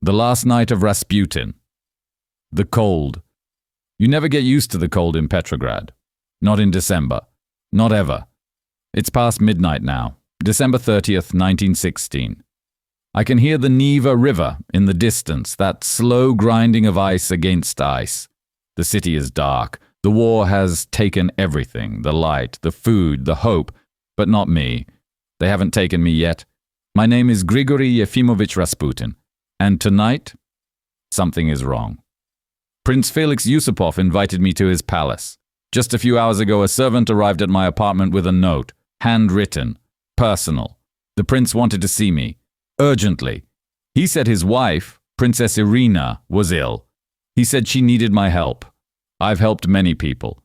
The last night of Rasputin. The cold. You never get used to the cold in Petrograd. Not in December. Not ever. It's past midnight now, December 30th, 1916. I can hear the Neva River in the distance, that slow grinding of ice against ice. The city is dark. The war has taken everything, the light, the food, the hope, but not me. They haven't taken me yet. My name is Grigori Yefimovich Rasputin, and tonight, something is wrong. Prince Felix Yusupov invited me to his palace. Just a few hours ago, a servant arrived at my apartment with a note, handwritten, personal. The prince wanted to see me, urgently. He said his wife, Princess Irina, was ill. He said she needed my help. I've helped many people.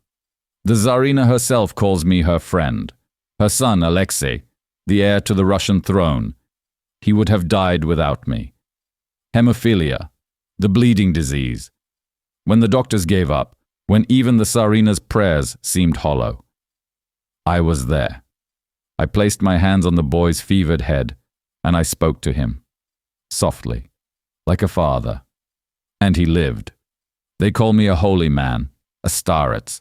The Tsarina herself calls me her friend. Her son, Alexei, the heir to the Russian throne. He would have died without me. Hemophilia, the bleeding disease. When the doctors gave up, when even the Tsarina's prayers seemed hollow. I was there. I placed my hands on the boy's fevered head, and I spoke to him, softly, like a father. And he lived. They call me a holy man, a starets.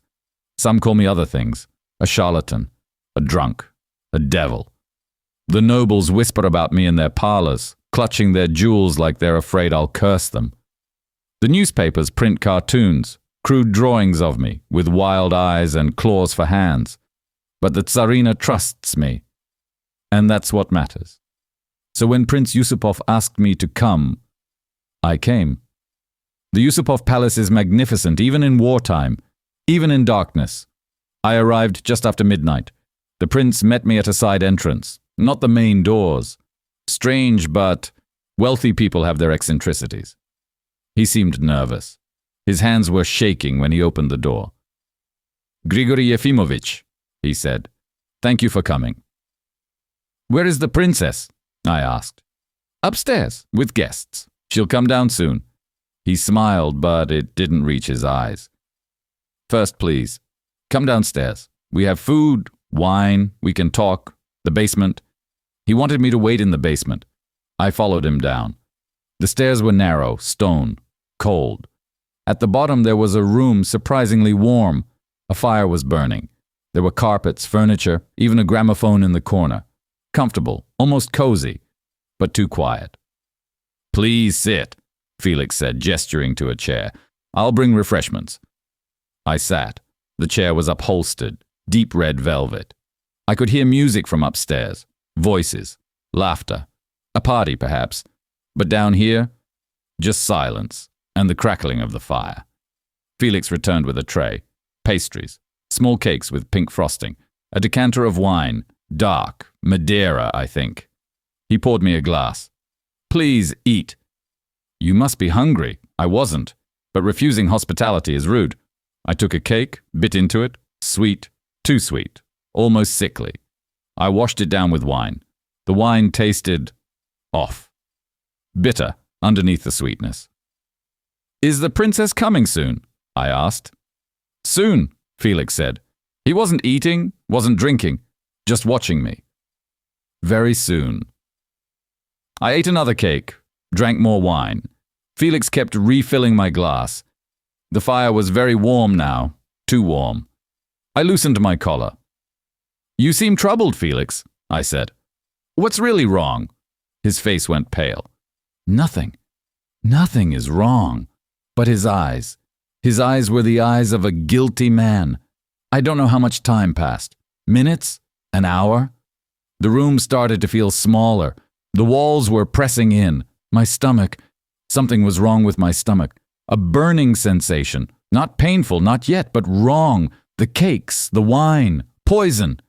Some call me other things, a charlatan, a drunk, a devil. The nobles whisper about me in their parlors, clutching their jewels like they're afraid I'll curse them. The newspapers print cartoons, crude drawings of me, with wild eyes and claws for hands. But the Tsarina trusts me, and that's what matters. So when Prince Yusupov asked me to come, I came. The Yusupov palace is magnificent, even in wartime, even in darkness. I arrived just after midnight. The prince met me at a side entrance, not the main doors. Strange, but wealthy people have their eccentricities. He seemed nervous. His hands were shaking when he opened the door. "Grigori Yefimovich," he said, "thank you for coming." "Where is the princess?" I asked. "Upstairs, with guests. She'll come down soon." He smiled, but it didn't reach his eyes. "First, please, come downstairs. We have food, wine, we can talk, the basement." He wanted me to wait in the basement. I followed him down. The stairs were narrow, stone, cold. At the bottom there was a room surprisingly warm. A fire was burning. There were carpets, furniture, even a gramophone in the corner. Comfortable, almost cozy, but too quiet. "Please sit," Felix said, gesturing to a chair. "I'll bring refreshments." I sat. The chair was upholstered, deep red velvet. I could hear music from upstairs, voices, laughter, a party perhaps, but down here, just silence and the crackling of the fire. Felix returned with a tray, pastries, small cakes with pink frosting, a decanter of wine, dark, Madeira, I think. He poured me a glass. "Please eat." "You must be hungry." I wasn't, but refusing hospitality is rude. I took a cake, bit into it, sweet, too sweet, almost sickly. I washed it down with wine. The wine tasted off. Bitter, underneath the sweetness. "Is the princess coming soon?" I asked. "Soon," Felix said. He wasn't eating, wasn't drinking, just watching me. "Very soon." I ate another cake, drank more wine. Felix kept refilling my glass. The fire was very warm now, too warm. I loosened my collar. "You seem troubled, Felix," I said. "What's really wrong?" His face went pale. Nothing is wrong. But his eyes were the eyes of a guilty man. I don't know how much time passed. Minutes? An hour? The room started to feel smaller. The walls were pressing in. My stomach. Something was wrong with my stomach. A burning sensation. Not painful, not yet, but wrong. The cakes, the wine, poison.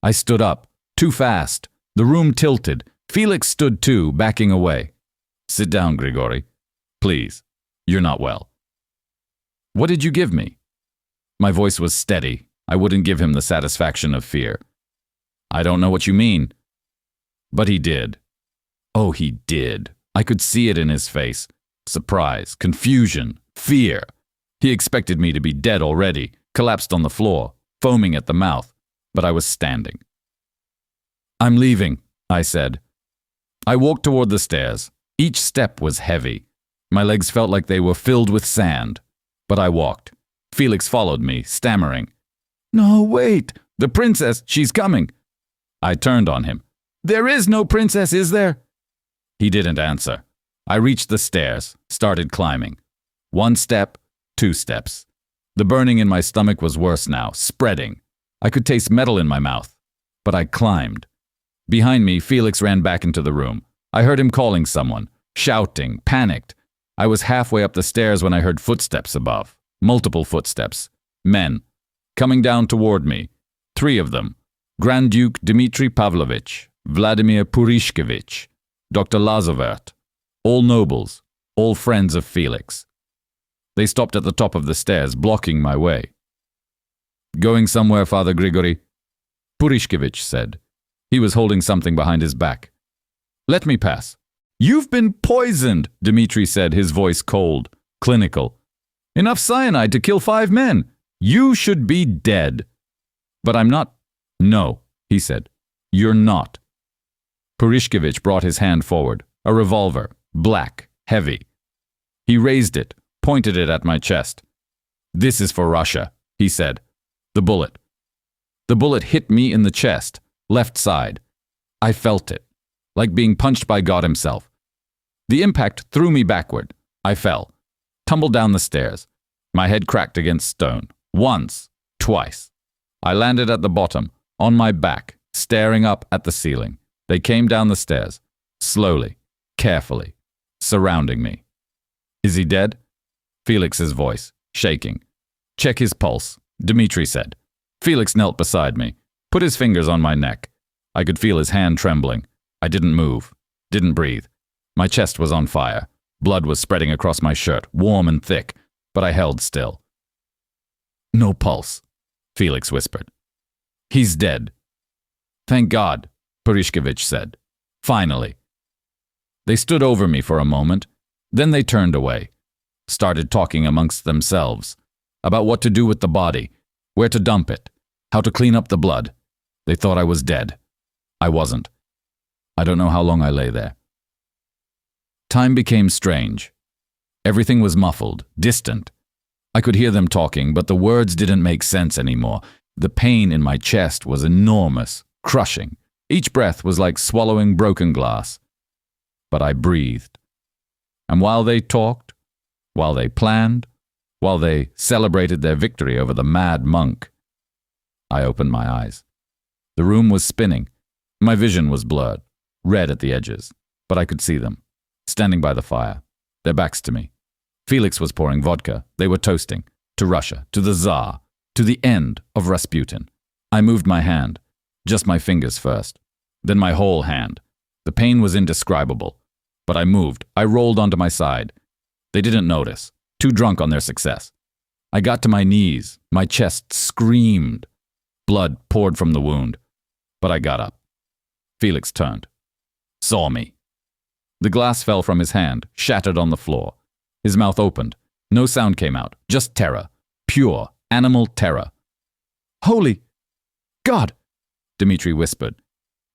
I stood up. Too fast. The room tilted. Felix stood too, backing away. "Sit down, Grigori. Please. You're not well." "What did you give me?" My voice was steady. I wouldn't give him the satisfaction of fear. "I don't know what you mean." But he did. Oh, he did. I could see it in his face. Surprise, confusion, fear. He expected me to be dead already, collapsed on the floor, foaming at the mouth, but I was standing. "I'm leaving," I said. I walked toward the stairs. Each step was heavy. My legs felt like they were filled with sand. But I walked. Felix followed me, stammering. "No, wait! The princess! She's coming!" I turned on him. "There is no princess, is there?" He didn't answer. I reached the stairs, started climbing. 1 step, 2 steps. The burning in my stomach was worse now, spreading. I could taste metal in my mouth. But I climbed. Behind me, Felix ran back into the room. I heard him calling someone, shouting, panicked. I was halfway up the stairs when I heard footsteps above. Multiple footsteps. Men. Coming down toward me. 3 of them. Grand Duke Dmitry Pavlovich, Vladimir Purishkevich, Dr. Lazovert. All nobles. All friends of Felix. They stopped at the top of the stairs, blocking my way. "Going somewhere, Father Grigori?" Purishkevich said. He was holding something behind his back. "Let me pass." "You've been poisoned," Dmitri said, his voice cold, clinical. "Enough cyanide to kill 5 men. You should be dead." "But I'm not." "No," he said. "You're not." Purishkevich brought his hand forward, a revolver, black, heavy. He raised it, pointed it at my chest. "This is for Russia," he said. The bullet. The bullet hit me in the chest, left side. I felt it, like being punched by God himself. The impact threw me backward. I fell, tumbled down the stairs. My head cracked against stone. Once, twice. I landed at the bottom, on my back, staring up at the ceiling. They came down the stairs, slowly, carefully, surrounding me. "Is he dead?" Felix's voice, shaking. "Check his pulse," Dmitri said. Felix knelt beside me, put his fingers on my neck. I could feel his hand trembling. I didn't move, didn't breathe. My chest was on fire. Blood was spreading across my shirt, warm and thick, but I held still. "No pulse," Felix whispered. "He's dead." "Thank God," Purishkevich said. "Finally." They stood over me for a moment, then they turned away, started talking amongst themselves about what to do with the body, where to dump it, how to clean up the blood. They thought I was dead. I wasn't. I don't know how long I lay there. Time became strange. Everything was muffled, distant. I could hear them talking, but the words didn't make sense anymore. The pain in my chest was enormous, crushing. Each breath was like swallowing broken glass. But I breathed. And while they talked, while they planned, while they celebrated their victory over the mad monk, I opened my eyes. The room was spinning. My vision was blurred, red at the edges, but I could see them, standing by the fire, their backs to me. Felix was pouring vodka. They were toasting. To Russia, to the Tsar, to the end of Rasputin. I moved my hand, just my fingers first, then my whole hand. The pain was indescribable, but I moved. I rolled onto my side. They didn't notice, too drunk on their success. I got to my knees. My chest screamed. Blood poured from the wound, but I got up. Felix turned, saw me. The glass fell from his hand, shattered on the floor. His mouth opened. No sound came out, just terror, pure animal terror. "Holy God!" Dmitri whispered.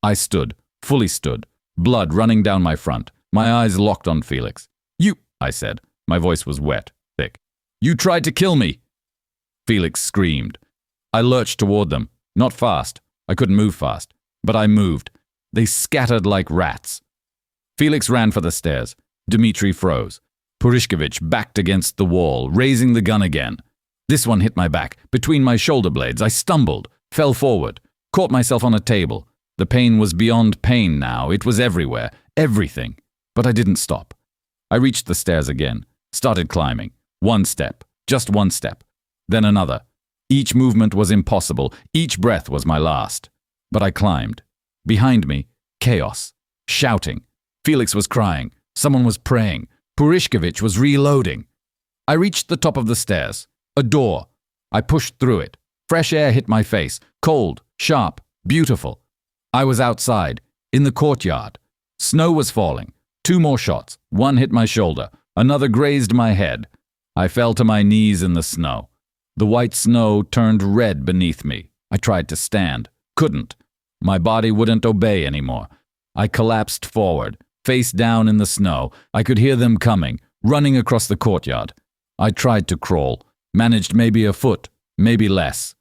I stood, fully stood, blood running down my front, my eyes locked on Felix. "You," I said. My voice was wet, thick. "You tried to kill me!" Felix screamed. I lurched toward them, not fast. I couldn't move fast, but I moved. They scattered like rats. Felix ran for the stairs. Dmitri froze. Purishkevich backed against the wall, raising the gun again. This one hit my back, between my shoulder blades. I stumbled, fell forward, caught myself on a table. The pain was beyond pain now. It was everywhere, everything. But I didn't stop. I reached the stairs again, started climbing. 1 step, just 1 step, then another. Each movement was impossible. Each breath was my last. But I climbed. Behind me, chaos, shouting. Felix was crying. Someone was praying. Purishkevich was reloading. I reached the top of the stairs. A door. I pushed through it. Fresh air hit my face. Cold, sharp, beautiful. I was outside, in the courtyard. Snow was falling. 2 more shots. One hit my shoulder. Another grazed my head. I fell to my knees in the snow. The white snow turned red beneath me. I tried to stand. Couldn't. My body wouldn't obey anymore. I collapsed forward, face down in the snow. I could hear them coming. running across the courtyard. I tried to crawl, managed maybe a foot, maybe less.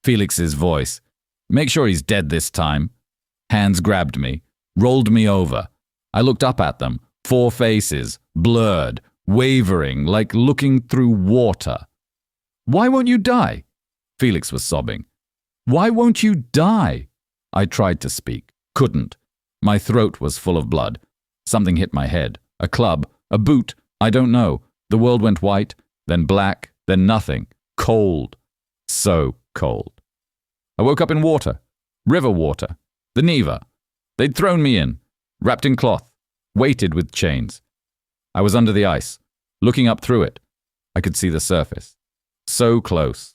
Felix's voice. Make sure he's dead this time. Hands grabbed me, rolled me over. I looked up at them, 4 faces, blurred, wavering, like looking through water. Why won't you die? Felix was sobbing. Why won't you die? I tried to speak, couldn't. My throat was full of blood. Something hit my head. A club, a boot, I don't know. The world went white, then black, then nothing. Cold. So cold. I woke up in water. River water. The Neva. They'd thrown me in, wrapped in cloth, weighted with chains. I was under the ice, looking up through it. I could see the surface. So close.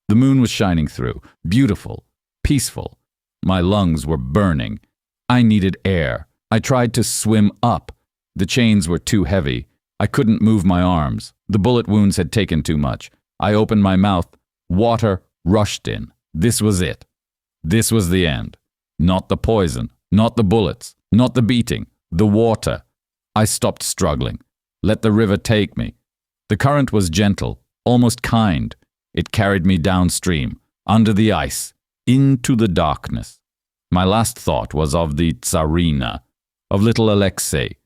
The moon was shining through, beautiful, peaceful. My lungs were burning. I needed air. I tried to swim up. The chains were too heavy. I couldn't move my arms. The bullet wounds had taken too much. I opened my mouth. Water rushed in. This was it. This was the end. Not the poison, not the bullets, not the beating, the water. I stopped struggling. Let the river take me. The current was gentle, almost kind. It carried me downstream, under the ice, into the darkness. My last thought was of the Tsarina, of little Alexei.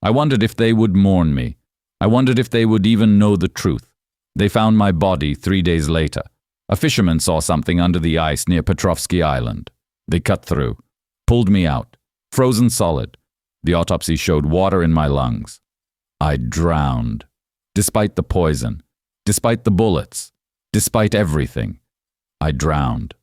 I wondered if they would mourn me. I wondered if they would even know the truth. They found my body 3 days later. A fisherman saw something under the ice near Petrovsky Island. They cut through, pulled me out, frozen solid. The autopsy showed water in my lungs. I drowned. Despite the poison, despite the bullets, despite everything, I drowned.